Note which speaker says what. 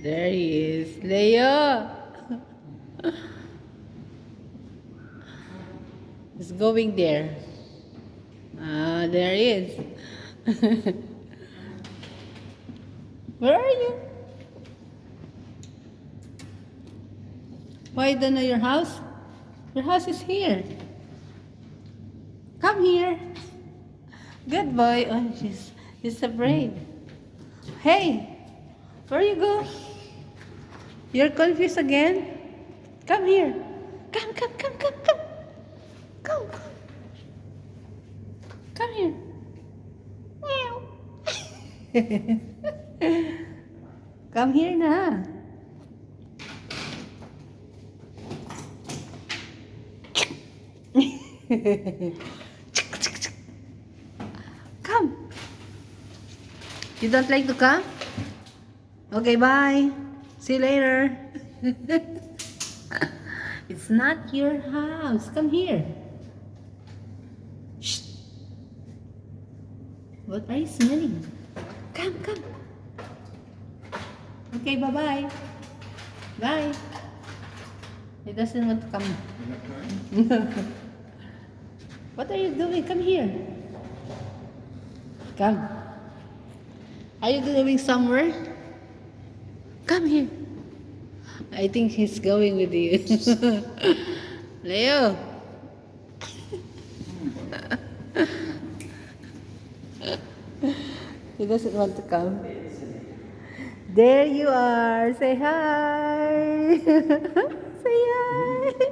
Speaker 1: There he is. Leo! He's going there. Ah, there he is. Where are you? Why don't know your house? Your house is here. Come here. Good boy. Oh, he's afraid. Hey, where you go? You're confused again? Come here. Come, come, come, come, come. Come. Come here. Meow. Come here na. Come. You don't like to come? Okay, bye. See you later. It's not your house. Come here. Shh. What are you smelling? Come, come. Okay, bye-bye. Bye. He doesn't want to come. What are you doing? Come here. Come. Are you going somewhere? Come here. I think he's going with you. Leo. He doesn't want to come. There you are. Say hi. Say hi.